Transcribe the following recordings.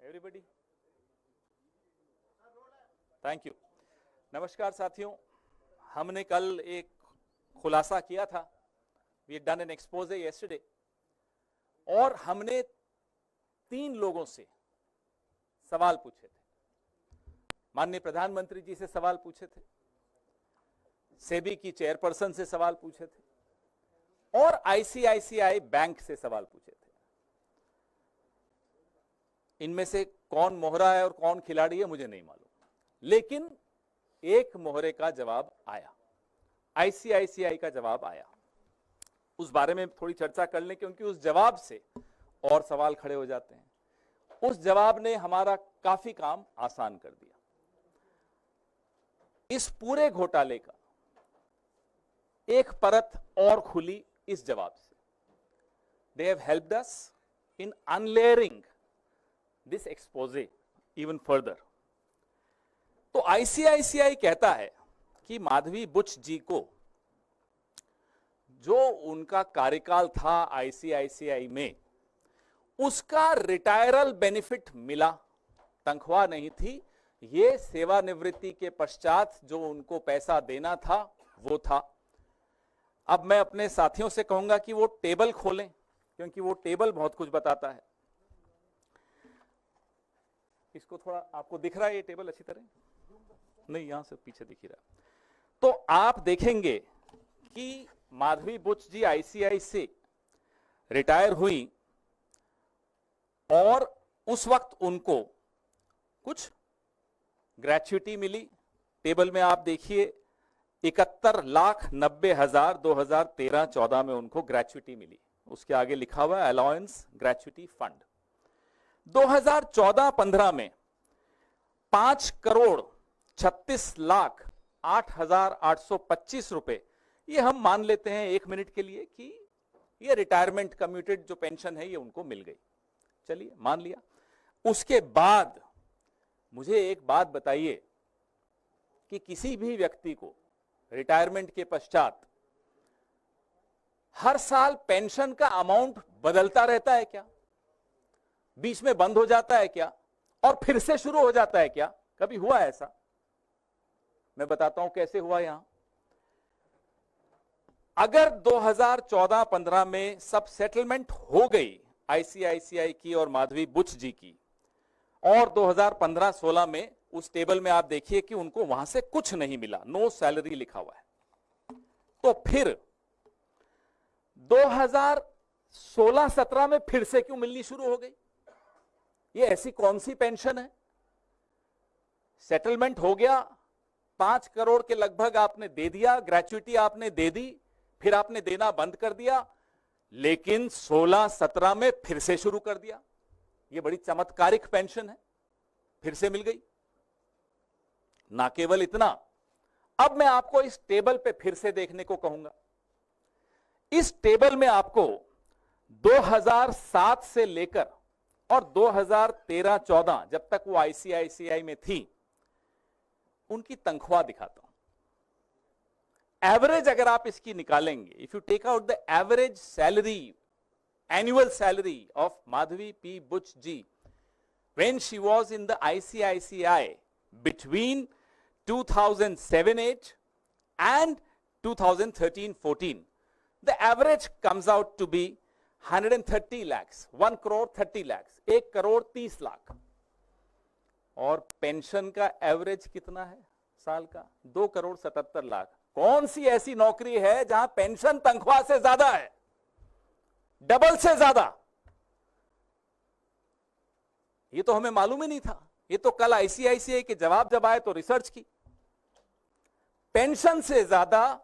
Everybody, thank you. नमस्कार साथियों, हमने कल एक खुलासा किया था, we had done an expose yesterday, और हमने 3 लोगों से सवाल पूछे थे। माननीय प्रधानमंत्री जी से सवाल पूछे थे, सेबी की चेयरपर्सन से सवाल पूछे थे, और आईसीआईसीआई बैंक से सवाल पूछे थे। इनमें से कौन मोहरा है और कौन खिलाड़ी है मुझे नहीं मालूम, लेकिन एक मोहरे का जवाब आया, आईसीआईसीआई का जवाब आया। उस बारे में थोड़ी चर्चा कर लें, क्योंकि उस जवाब से और सवाल खड़े हो जाते हैं। उस जवाब ने हमारा काफी काम आसान कर दिया। इस पूरे घोटाले का एक परत और खुली इस जवाब से। They have helped us in unlayering this exposé even further. तो आईसीआईसीआई कहता है कि माधवी बुच जी को जो उनका कार्यकाल था आईसीआईसीआई में, उसका रिटायरल बेनिफिट मिला, तनख्वाह नहीं थी। ये सेवानिवृत्ति के पश्चात जो उनको पैसा देना था वो था। अब मैं अपने साथियों से कहूंगा कि वो टेबल खोलें, क्योंकि वो टेबल बहुत कुछ बताता है। इसको थोड़ा, आपको दिख रहा है ये टेबल अच्छी तरह? नहीं, यहां से पीछे दिख ही रहा। तो आप देखेंगे कि माधवी बुच जी आईसीआई से रिटायर हुई और उस वक्त उनको कुछ ग्रेच्युटी मिली। टेबल में आप देखिए 71,90,000 2013-14 में उनको ग्रेच्युटी मिली। उसके आगे लिखा हुआ है अलाउंस ग्रेच्युटी फंड। 2014-15 में 5,36,08,825 रुपए, ये हम मान लेते हैं 1 मिनट के लिए कि ये रिटायरमेंट कम्यूटेड जो पेंशन है ये उनको मिल गई। चलिए मान लिया। उसके बाद मुझे एक बात बताइए कि किसी भी व्यक्ति को रिटायरमेंट के पश्चात हर साल पेंशन का अमाउंट बदलता रहता है क्या? बीच में बंद हो जाता है क्या और फिर से शुरू हो जाता है क्या? कभी हुआ ऐसा? मैं बताता हूं कैसे हुआ। यहां अगर 2014-15 में सब सेटलमेंट हो गई आईसीआईसीआई की और माधवी बुच जी की, और 2015-16 में उस टेबल में आप देखिए कि उनको वहां से कुछ नहीं मिला, नो सैलरी लिखा हुआ है, तो फिर 2016-17 में फिर से क्यों मिलनी शुरू हो गई? ये ऐसी कौन सी पेंशन है? सेटलमेंट हो गया, 5 करोड़ के लगभग आपने दे दिया, ग्रेच्युटी आपने दे दी, फिर आपने देना बंद कर दिया, लेकिन 16-17 में फिर से शुरू कर दिया। ये बड़ी चमत्कारिक पेंशन है, फिर से मिल गई। ना केवल इतना, अब मैं आपको इस टेबल पे फिर से देखने को कहूंगा। इस टेबल में आपको 2007 से लेकर और 2013-14 जब तक वो आईसीआईसीआई में थी, उनकी तनख्वाह दिखाता हूं। एवरेज अगर आप इसकी निकालेंगे, if you take out the average salary, annual salary of Madhavi P. Buch ji when she was in the ICICI between 2007-8 and 2013-14, the average comes out to be 130 lakhs, 1 crore 30 lakhs, 1 crore 30 lakh. और pension का average कितना है साल का? 2 करोड़ 77 लाख। कौन सी ऐसी नौकरी है जहां पेंशन तनख्वाह से ज्यादा है, डबल से ज्यादा? ये तो हमें मालूम ही नहीं था। ये तो कल आईसीआईसीआई के जवाब जब आए तो रिसर्च की। पेंशन से ज्यादा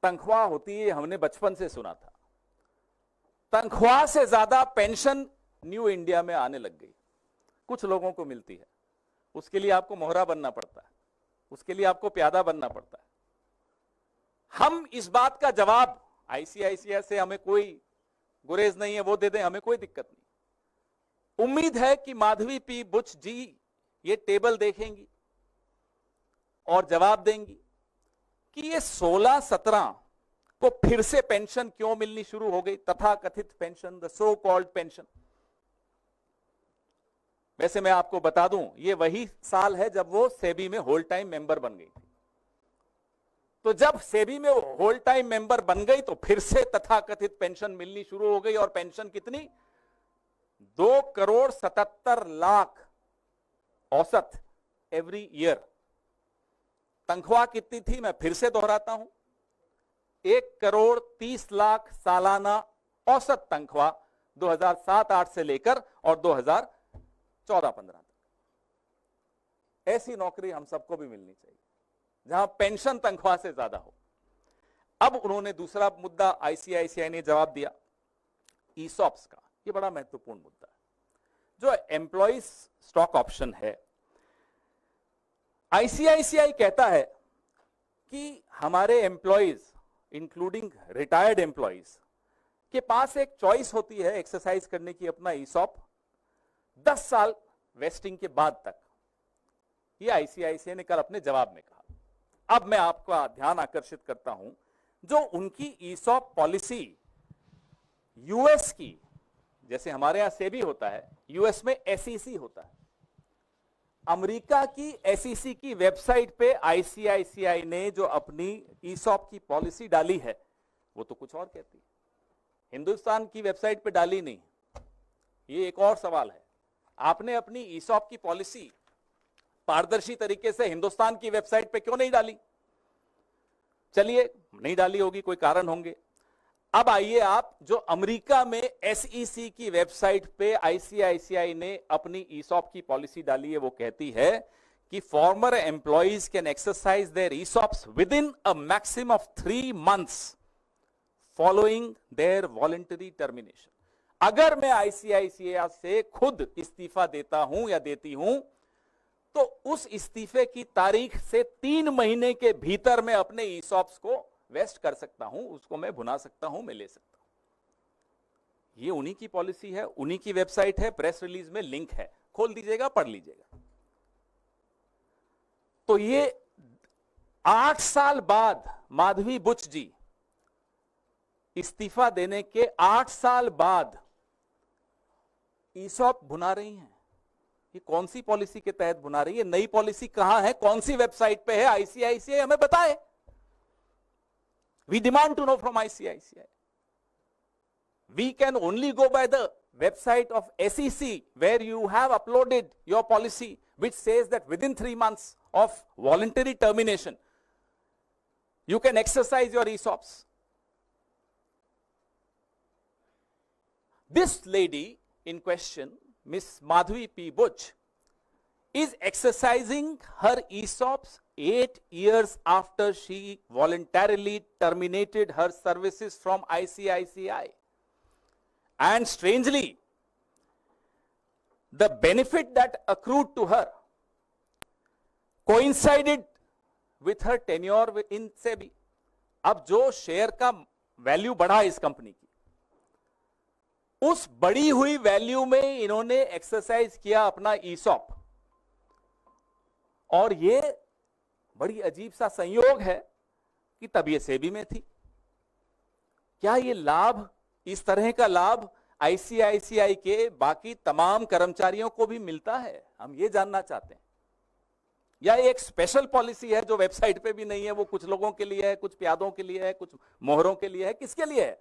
तनख्वाह होती है, हमने बचपन से सुना था। तनख्वाह से ज्यादा पेंशन न्यू इंडिया में आने लग गई। कुछ लोगों को मिलती है, उसके लिए आपको मोहरा बनना पड़ता है, उसके लिए आपको प्यादा बनना पड़ता है। हम इस बात का जवाब, आईसीआईसीआई से हमें कोई गुरेज नहीं है, वो दे दें, हमें कोई दिक्कत नहीं। उम्मीद है कि माधवी पी बुच जी ये टेबल देखेंगी और जवाब देंगी कि ये 16-17 को फिर से पेंशन क्यों मिलनी शुरू हो गई, तथा कथित pension, the so called pension. वैसे मैं आपको बता दूं, ये वही साल है जब वो सेबी में होल टाइम मेंबर बन गई थी। तो जब सेबी में होल टाइम मेंबर बन गई तो फिर से तथाकथित पेंशन मिलनी शुरू हो गई। और पेंशन कितनी? 2,77,00,000 औसत एवरी ईयर। तनख्वाह कितनी थी? मैं फिर से दोहराता हूं, 1,30,00,000 सालाना औसत तनख्वाह 2007-8 से लेकर और 2014-15 तक। ऐसी नौकरी हम सबको भी मिलनी चाहिए जहां पेंशन तनख्वाह से ज्यादा हो। अब उन्होंने दूसरा मुद्दा आईसीआईसीआई ने जवाब दिया ईसॉप्स का। यह बड़ा महत्वपूर्ण मुद्दा है। जो एम्प्लॉइज स्टॉक ऑप्शन है, आईसीआईसीआई कहता है कि हमारे एम्प्लॉइज इंक्लूडिंग रिटायर्ड एम्प्लॉइज के पास एक चॉइस होती है एक्सरसाइज करने की अपना ईसॉप 10 साल वेस्टिंग के बाद तक। ये आईसीआईसीआई ने कल अपने जवाब में कहा। अब मैं आपका ध्यान आकर्षित करता हूं, जो उनकी ईसॉप पॉलिसी यूएस की, जैसे हमारे यहां सेबी होता है, यूएस में एसईसी होता है। अमेरिका की एसईसी की वेबसाइट पे आईसीआईसीआई ने जो अपनी ईसॉप की पॉलिसी डाली है वो तो कुछ और कहती है, हिंदुस्तान की वेबसाइट पे डाली नहीं। ये एक और सवाल है, आपने अपनी ईसॉप की पॉलिसी पारदर्शी तरीके से हिंदुस्तान की वेबसाइट पे क्यों नहीं डाली? चलिए, नहीं डाली होगी, कोई कारण होंगे। अब आइए आप, जो अमेरिका में एसईसी की वेबसाइट पे आईसीआईसीआई ने अपनी ईसॉप की पॉलिसी डाली है, वो कहती है कि former employees can exercise their ESOPs within a maximum of 3 months following their voluntary termination. अगर मैं आईसीआईसीआई से खुद इस्तीफा देता हूं या देती हूं, तो उस इस्तीफे की तारीख से 3 महीने के भीतर मैं अपने ईसॉप्स को वेस्ट कर सकता हूं, उसको मैं भुना सकता हूं, मैं ले सकता हूं। ये उन्हीं की पॉलिसी है, उन्हीं की वेबसाइट है, प्रेस रिलीज में लिंक है, खोल दीजिएगा, पढ़ लीजिएगा। तो ये 8 साल बाद माधवी बुच जी इस्तीफा देने के 8 साल बाद ईसॉप भुना रही हैं। ये कौन सी पॉलिसी के तहत भुना रही है? नई पॉलिसी कहां है, कौन सी वेबसाइट पे है? आईसीआईसीआई हमें बताए। We demand to know from ICICI. We can only go by the website of SEC, where you have uploaded your policy, which says that within 3 months of voluntary termination, you can exercise your ESOPs. This lady in question, Miss Madhvi P. Buch, is exercising her ESOPs 8 years after she voluntarily terminated her services from ICICI. And strangely, the benefit that accrued to her coincided with her tenure in SEBI. अब जो share का value बढ़ा इस company की, उस बढ़ी हुई value में इन्होंने एक्सरसाइज किया अपना ईसॉप। और ये बड़ी अजीब सा संयोग है कि तब ये सेबी में थी। क्या ये लाभ, इस तरह का लाभ आईसीआईसीआई के बाकी तमाम कर्मचारियों को भी मिलता है? हम ये जानना चाहते हैं। या एक स्पेशल पॉलिसी है जो वेबसाइट पे भी नहीं है, वो कुछ लोगों के लिए है, कुछ प्यादों के लिए है, कुछ मोहरों के लिए है, किसके लिए है?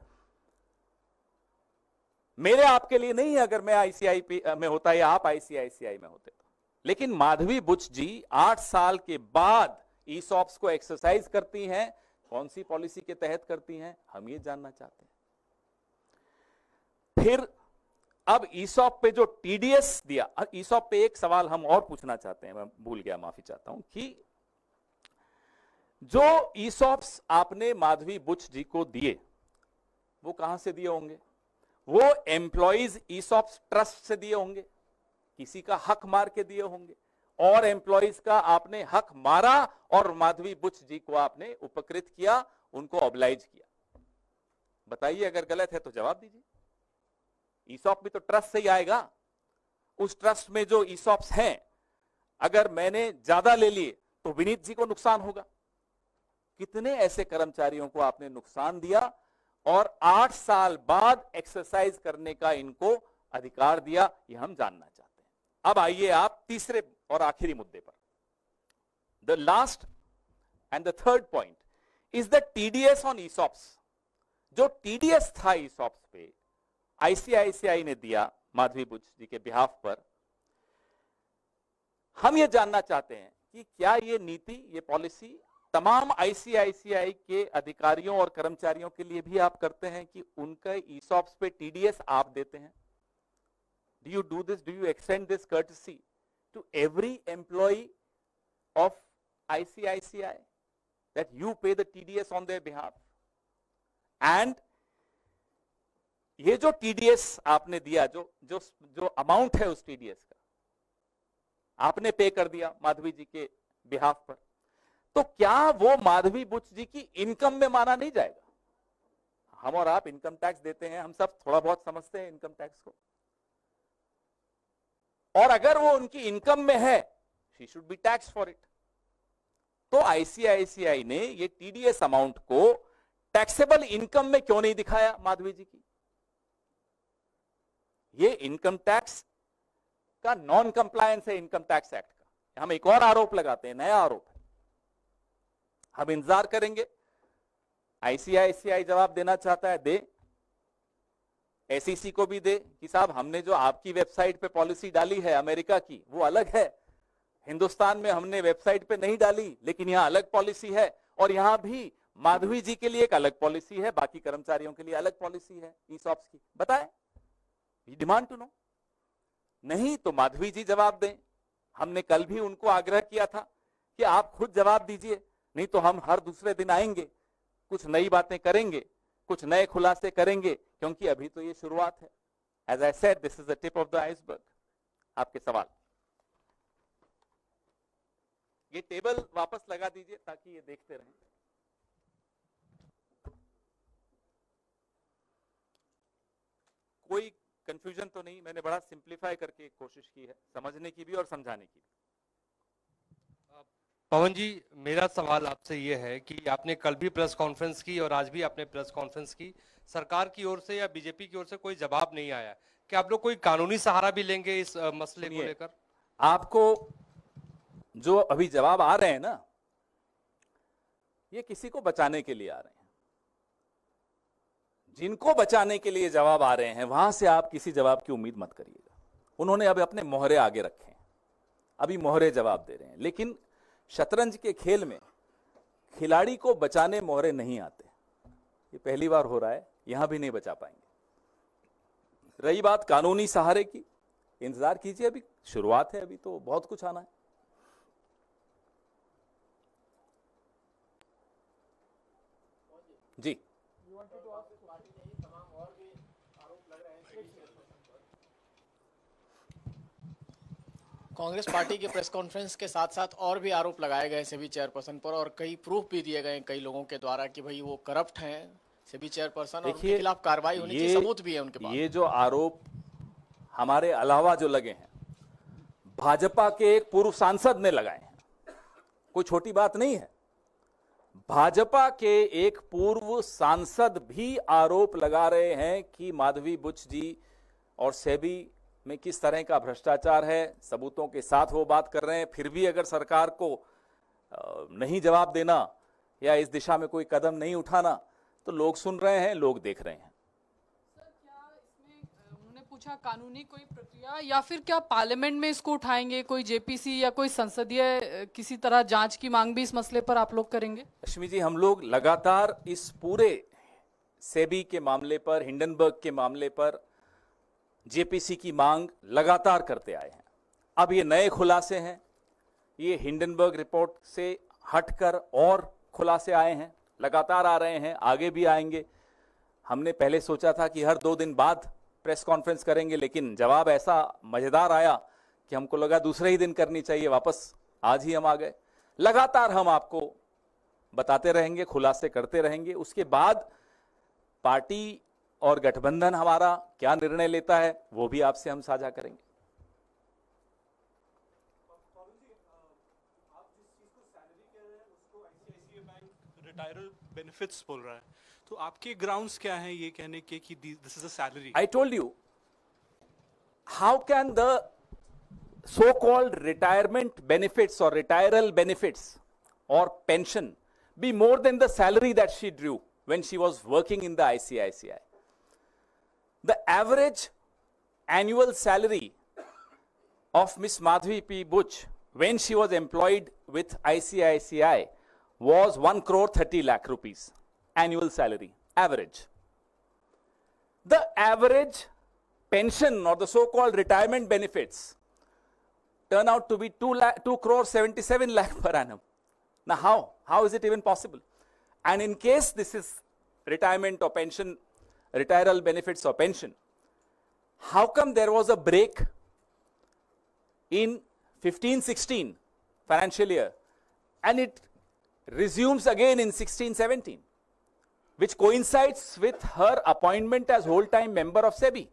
मेरे आपके लिए नहीं है। अगर मैं आईसीआई में होता या आप आईसीआईसीआई में होते तो। लेकिन माधवी बुच जी 8 साल के बाद ईसॉप्स को एक्सरसाइज करती हैं। कौन सी पॉलिसी के तहत करती हैं, हम ये जानना चाहते हैं। फिर अब ईसॉप पे जो टीडीएस दिया, ईसॉप पे एक सवाल हम और पूछना चाहते हैं, मैं भूल गया, माफी चाहता हूं, कि जो ईसॉप्स आपने माधवी बुच जी को दिए वो कहां से दिए होंगे? वो एम्प्लॉइज ईसॉप्स ट्रस्ट से दिए होंगे, किसी का हक मार के दिए होंगे, और एम्प्लॉइज का आपने हक मारा और माधवी बुच जी को आपने उपकृत किया, उनको ऑब्लाइज किया। बताइए, अगर गलत है तो जवाब दीजिए। ईसॉप भी तो ट्रस्ट से ही आएगा। उस ट्रस्ट में जो ईसॉप्स हैं, अगर मैंने ज्यादा ले लिए तो विनीत जी को नुकसान होगा। कितने ऐसे कर्मचारियों को आपने नुकसान दिया और 8 साल बाद एक्सरसाइज करने का इनको अधिकार दिया, ये हम जानना चाहते हैं। अब आइए आप तीसरे और आखिरी मुद्दे पर। The last and the third point is the TDS on ESOPs. जो टीडीएस था ईसॉप्स पे आईसीआईसीआई ने दिया माधवी बुच जी के बिहाफ पर, हम ये जानना चाहते हैं कि क्या ये नीति, ये पॉलिसी तमाम आईसीआईसीआई के अधिकारियों और कर्मचारियों के लिए भी आप करते हैं कि उनका ईसॉप्स पे टीडीएस आप देते हैं? Do you do this? Do you extend this courtesy to every employee of ICICI that you pay the TDS on their behalf? And ये जो TDS आपने दिया, जो अमाउंट है उस TDS का आपने पे कर दिया माधवी जी के बिहाफ पर, तो क्या वो माधवी बुच जी की इनकम में माना नहीं जाएगा? हम और आप इनकम टैक्स देते हैं, हम सब थोड़ा बहुत समझते हैं इनकम टैक्स को, और अगर वो उनकी इनकम में है, she should be tax for it. तो आईसीआईसीआई ने ये टीडीएस अमाउंट को टैक्सेबल इनकम में क्यों नहीं दिखाया माधवी जी की? ये इनकम टैक्स का नॉन कंप्लायंस है इनकम टैक्स एक्ट का। हम एक और आरोप लगाते हैं, नया आरोप है। हम इंतजार करेंगे, आईसीआईसीआई जवाब देना चाहता है दे, एसईसी को भी दे कि साहब हमने जो आपकी वेबसाइट पे पॉलिसी डाली है अमेरिका की वो अलग है, हिंदुस्तान में हमने वेबसाइट पे नहीं डाली, लेकिन यहां अलग पॉलिसी है, और यहां भी माधवी जी के लिए एक अलग पॉलिसी है, बाकी कर्मचारियों के लिए अलग पॉलिसी है ईसॉप्स की। बताएं, डिमांड टू नो। नहीं तो माधवी जी जवाब दें। हमने कल भी उनको आग्रह किया था कि आप खुद जवाब दीजिए, नहीं तो हम हर दूसरे दिन आएंगे, कुछ नई बातें करेंगे, कुछ नए खुलासे करेंगे, क्योंकि अभी तो ये शुरुआत है। As I said, this is the tip of the iceberg. आपके सवाल। ये टेबल वापस लगा दीजिए ताकि ये देखते रहें। कोई कंफ्यूजन तो नहीं? मैंने बड़ा सिंप्लीफाई करके कोशिश की है समझने की भी और समझाने की भी। पवन जी, मेरा सवाल आपसे ये है कि आपने कल भी प्रेस कॉन्फ्रेंस की और आज भी आपने प्रेस कॉन्फ्रेंस की, सरकार की ओर से या बीजेपी की ओर से कोई जवाब नहीं आया। क्या आप लोग कोई कानूनी सहारा भी लेंगे इस मसले को लेकर? आपको जो अभी जवाब आ रहे हैं ना, ये किसी को बचाने के लिए आ रहे हैं। जिनको बचाने के लिए जवाब आ रहे हैं वहां से आप किसी जवाब की उम्मीद मत करिएगा। उन्होंने अब अपने मोहरे आगे रखे हैं, अभी मोहरे जवाब दे रहे हैं, लेकिन शतरंज के खेल में खिलाड़ी को बचाने मोहरे नहीं आते। ये पहली बार हो रहा है, यहां भी नहीं बचा पाएंगे। रही बात कानूनी सहारे की, इंतजार कीजिए, अभी शुरुआत है, अभी तो बहुत कुछ आना है। जी, कांग्रेस पार्टी के प्रेस कॉन्फ्रेंस के साथ साथ और भी आरोप लगाए गए सेबी चेयरपर्सन पर, और कई प्रूफ भी दिए गए कई लोगों के द्वारा कि भाई वो करप्ट हैं सेबी चेयरपर्सन, और उनके खिलाफ कार्रवाई होनी चाहिए, सबूत भी है उनके पास। ये जो आरोप हमारे अलावा जो लगे हैं, भाजपा के एक पूर्व सांसद ने लगाए हैं, कोई छोटी बात नहीं है। भाजपा के एक पूर्व सांसद भी आरोप लगा रहे हैं कि माधवी बुच जी और सेबी में किस तरह का भ्रष्टाचार है, सबूतों के साथ वो बात कर रहे हैं। फिर भी अगर सरकार को नहीं जवाब देना या इस दिशा में कोई कदम नहीं उठाना, तो लोग सुन रहे हैं, लोग देख रहे हैं। सर, क्या इसमें उन्होंने पूछा कानूनी कोई प्रक्रिया, या फिर क्या पार्लियामेंट में इसको उठाएंगे, कोई जेपीसी या कोई संसदीय किसी तरह जांच की मांग भी इस मसले पर आप लोग करेंगे? लक्ष्मी जी, हम लोग लगातार इस पूरे सेबी के मामले पर, हिंडनबर्ग के मामले पर जेपीसी की मांग लगातार करते आए हैं। अब ये नए खुलासे हैं, ये हिंडनबर्ग रिपोर्ट से हटकर और खुलासे आए हैं, लगातार आ रहे हैं, आगे भी आएंगे। हमने पहले सोचा था कि हर 2 दिन बाद प्रेस कॉन्फ्रेंस करेंगे, लेकिन जवाब ऐसा मजेदार आया कि हमको लगा दूसरे ही दिन करनी चाहिए, वापस आज ही हम आ गए। लगातार हम आपको बताते रहेंगे, खुलासे करते रहेंगे। उसके बाद पार्टी और गठबंधन हमारा क्या निर्णय लेता है वो भी आपसे हम साझा करेंगे। रिटायरल बेनिफिट्स बोल रहा है, तो आपके ग्राउंड्स क्या हैं ये कहने के कि this is a salary? I told you, how can the so-called retirement benefits or retiral benefits or pension be more than the salary that she drew when she was working in the ICICI. The average annual salary of Miss Madhavi P. Buch when she was employed with ICICI was 1 crore 30 lakh rupees annual salary, average. The average pension or the so-called retirement benefits turn out to be 2 crore 77 lakh per annum. Now how is it even possible? And in case this is retirement or pension, retiral benefits or pension, how come there was a break in 15-16 financial year and it resumes again in 16-17, which coincides with her appointment as whole-time member of SEBI?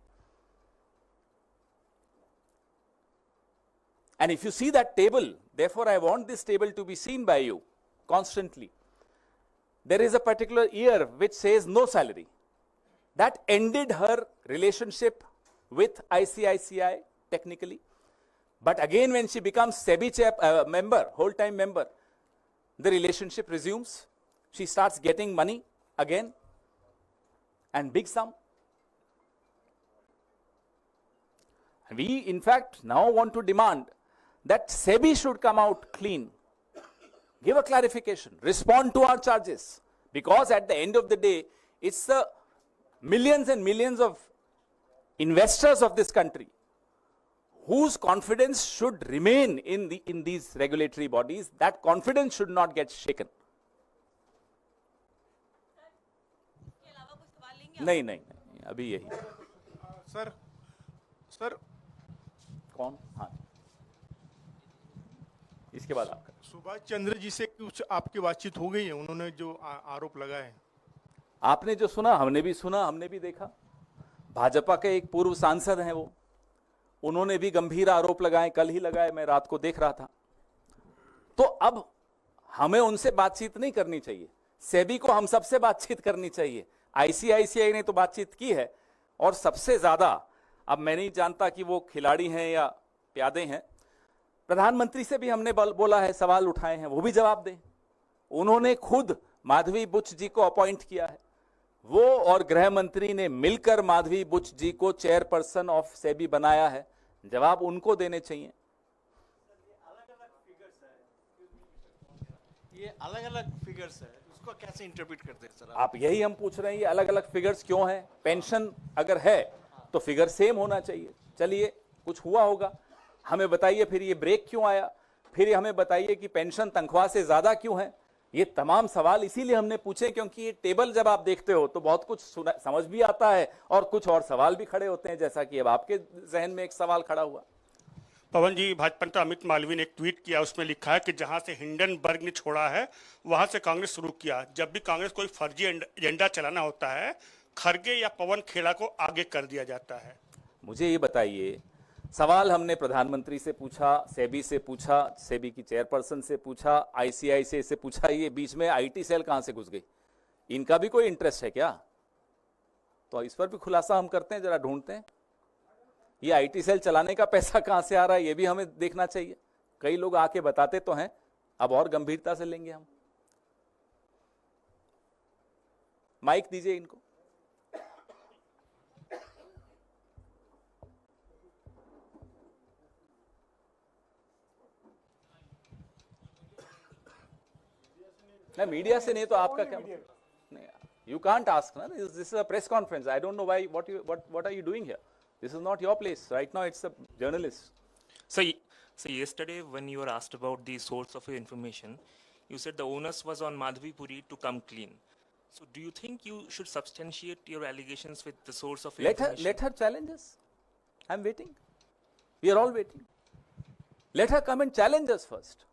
And if you see that table, therefore I want this table to be seen by you constantly. There is a particular year which says no salary. That ended her relationship with ICICI technically. But again, when she becomes SEBI member, whole-time member, the relationship resumes. She starts getting money again, and big sum. We, in fact, now want to demand that SEBI should come out clean, give a clarification, respond to our charges, because at the end of the day, it's the millions and millions of investors of this country whose confidence should remain in these regulatory bodies. That confidence should not get shaken. नहीं नहीं अभी यही sir कौन? हाँ, इसके बाद आपका। सुभाष चंद्र जी से कुछ आपकी बातचीत हो गई है? उन्होंने जो आरोप लगाए, आपने जो सुना, हमने भी देखा। भाजपा के एक पूर्व सांसद हैं वो, उन्होंने भी गंभीर आरोप लगाए, कल ही लगाए, मैं रात को देख रहा था। तो अब हमें उनसे बातचीत नहीं करनी चाहिए, सेबी को हम सबसे बातचीत करनी चाहिए। आईसीआईसीआई ने तो बातचीत की है, और सबसे ज्यादा, अब मैं नहीं जानता कि वो खिलाड़ी हैं या प्यादे हैं, प्रधानमंत्री से भी हमने बोला है, सवाल उठाए हैं, वो भी जवाब दें। उन्होंने खुद माधवी बुच जी को अपॉइंट किया है, वो और गृह मंत्री ने मिलकर माधवी बुच जी को चेयरपर्सन ऑफ सेबी बनाया है, जवाब उनको देने चाहिए। ये अलग अलग फिगर्स है, उसको कैसे इंटरप्रेट करते हैं सर आप? यही हम पूछ रहे हैं, ये अलग अलग फिगर्स क्यों हैं? पेंशन अगर है तो फिगर सेम होना चाहिए। चलिए, कुछ हुआ होगा, हमें बताइए फिर ये ब्रेक क्यों आया, फिर हमें बताइए कि पेंशन तनख्वाह से ज्यादा क्यों है। ये तमाम सवाल इसीलिए हमने पूछे क्योंकि ये टेबल जब आप देखते हो तो बहुत कुछ समझ भी आता है और कुछ और सवाल भी खड़े होते हैं, जैसा कि अब आपके जहन में एक सवाल खड़ा हुआ। पवन जी, भाजपा नेता अमित मालवीय ने एक ट्वीट किया, उसमें लिखा है कि जहां से हिंडनबर्ग ने छोड़ा है वहां से कांग्रेस शुरू किया। जब भी कांग्रेस कोई फर्जी एजेंडा चलाना होता है, खरगे या पवन खेड़ा को आगे कर दिया जाता है। मुझे ये बताइए, सवाल हमने प्रधानमंत्री से पूछा, सेबी से पूछा, सेबी की चेयरपर्सन से पूछा, आईसीआईसीआई से पूछा, ये बीच में आईटी सेल कहां से घुस गई? इनका भी कोई इंटरेस्ट है क्या? तो इस पर भी खुलासा हम करते हैं, जरा ढूंढते हैं। ये आईटी सेल चलाने का पैसा कहां से आ रहा है, ये भी हमें देखना चाहिए। कई लोग आके बताते तो हैं, अब और गंभीरता से लेंगे हम। माइक दीजिए इनको। नहीं, मीडिया से नहीं तो आपका क्या? नहीं, you can't ask, ना? This is a press conference. I don't know why. What are you doing here? This is not your place. Right now, it's a journalist. So yesterday, when you were asked about the source of your information, you said the onus was on Madhavi Puri to come clean. So do you think you should substantiate your allegations with the source of your information? Let her challenge us. I'm waiting. We are all waiting. Let her come and challenge us first.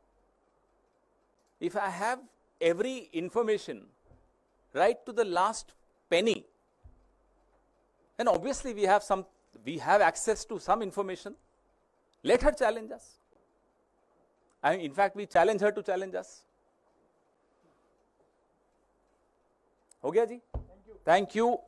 If I have every information right to the last penny, then obviously we have access to some information. Let her challenge us. In fact, we challenge her to challenge us. हो गया जी? Thank you.